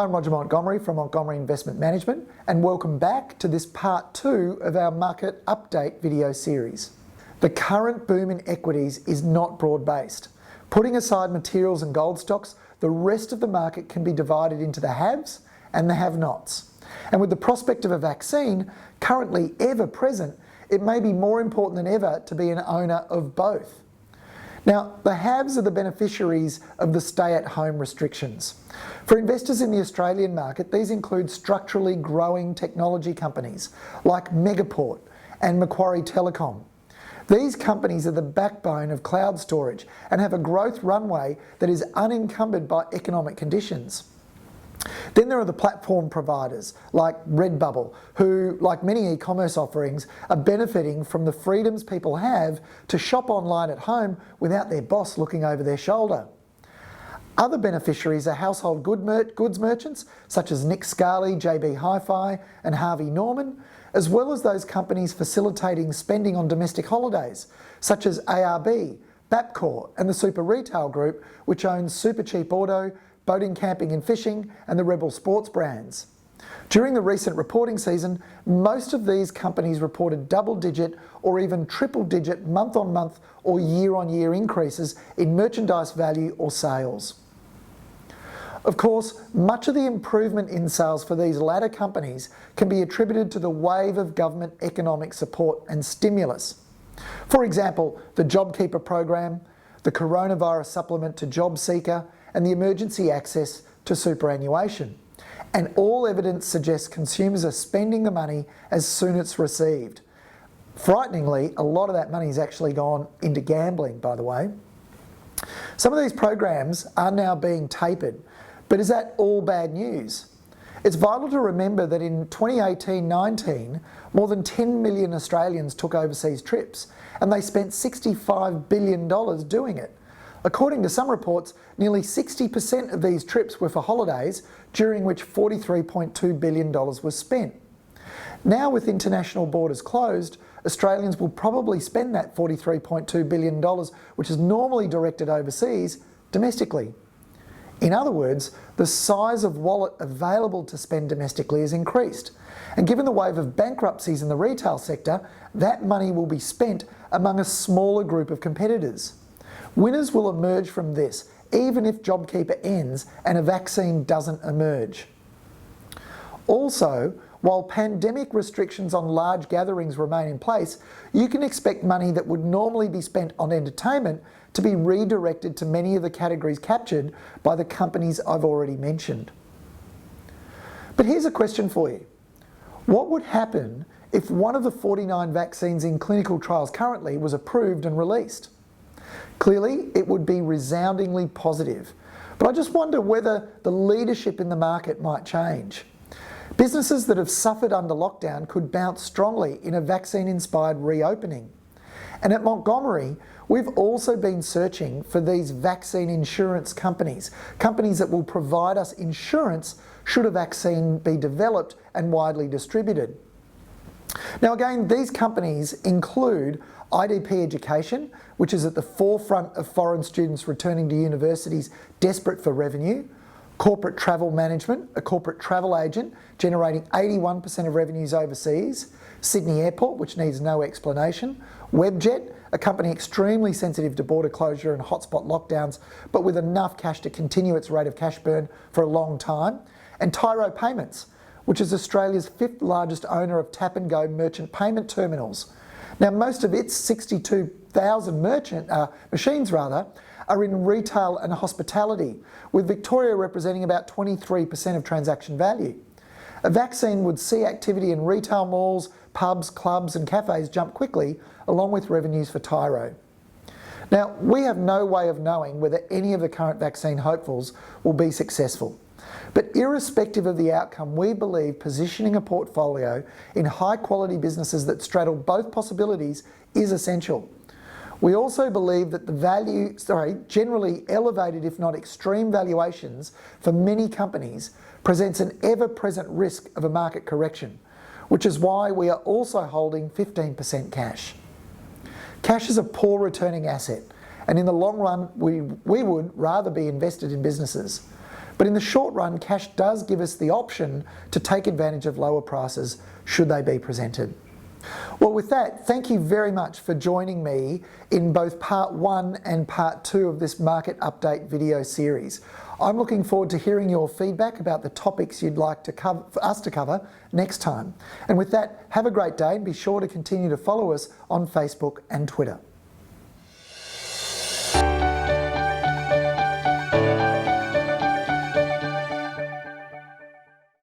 Hi, I'm Roger Montgomery from Montgomery Investment Management, and welcome back to this part 2 of our market update video series. The current boom in equities is not broad-based. Putting aside materials and gold stocks, the rest of the market can be divided into the haves and the have-nots. And with the prospect of a vaccine currently ever present, it may be more important than ever to be an owner of both. Now, the haves are the beneficiaries of the stay-at-home restrictions. For investors in the Australian market, these include structurally growing technology companies like Megaport and Macquarie Telecom. These companies are the backbone of cloud storage and have a growth runway that is unencumbered by economic conditions. Then there are the platform providers like Redbubble, who, like many e-commerce offerings, are benefiting from the freedoms people have to shop online at home without their boss looking over their shoulder. Other beneficiaries are household goods merchants such as Nick Scali, JB Hi-Fi and Harvey Norman, as well as those companies facilitating spending on domestic holidays such as ARB, Bapcor and the Super Retail Group, which owns Supercheap Auto, Boating, Camping and Fishing and the Rebel Sports brands. During the recent reporting season, most of these companies reported double-digit or even triple-digit month-on-month or year-on-year increases in merchandise value or sales. Of course, much of the improvement in sales for these latter companies can be attributed to the wave of government economic support and stimulus. For example, the JobKeeper program, the coronavirus supplement to JobSeeker, and the emergency access to superannuation. And all evidence suggests consumers are spending the money as soon as it's received. Frighteningly, a lot of that money has actually gone into gambling, by the way. Some of these programs are now being tapered, but is that all bad news? It's vital to remember that in 2018-19, more than 10 million Australians took overseas trips, and they spent $65 billion doing it. According to some reports, nearly 60% of these trips were for holidays, during which $43.2 billion was spent. Now, with international borders closed, Australians will probably spend that $43.2 billion, which is normally directed overseas, domestically. In other words, the size of wallet available to spend domestically has increased. And given the wave of bankruptcies in the retail sector, that money will be spent among a smaller group of competitors. Winners will emerge from this, even if JobKeeper ends and a vaccine doesn't emerge. Also, while pandemic restrictions on large gatherings remain in place, you can expect money that would normally be spent on entertainment to be redirected to many of the categories captured by the companies I've already mentioned. But here's a question for you. What would happen if one of the 49 vaccines in clinical trials currently was approved and released? Clearly, it would be resoundingly positive, but I just wonder whether the leadership in the market might change. Businesses that have suffered under lockdown could bounce strongly in a vaccine-inspired reopening. And at Montgomery, we've also been searching for these vaccine insurance companies that will provide us insurance should a vaccine be developed and widely distributed. Now again, these companies include IDP Education, which is at the forefront of foreign students returning to universities desperate for revenue; Corporate Travel Management, a corporate travel agent generating 81% of revenues overseas; Sydney Airport, which needs no explanation; Webjet, a company extremely sensitive to border closure and hotspot lockdowns, but with enough cash to continue its rate of cash burn for a long time; and Tyro Payments, which is Australia's 5th largest owner of tap-and-go merchant payment terminals. Now, most of its 62,000 machines are in retail and hospitality, with Victoria representing about 23% of transaction value. A vaccine would see activity in retail malls, pubs, clubs and cafes jump quickly, along with revenues for Tyro. Now, we have no way of knowing whether any of the current vaccine hopefuls will be successful. But irrespective of the outcome, we believe positioning a portfolio in high-quality businesses that straddle both possibilities is essential. We also believe that generally elevated, if not extreme valuations for many companies presents an ever-present risk of a market correction, which is why we are also holding 15% cash. Cash is a poor returning asset, and in the long run, we would rather be invested in businesses. But in the short run, cash does give us the option to take advantage of lower prices should they be presented. Well, with that, thank you very much for joining me in both part 1 and part 2 of this market update video series. I'm looking forward to hearing your feedback about the topics you'd like for us to cover next time. And with that, have a great day and be sure to continue to follow us on Facebook and Twitter.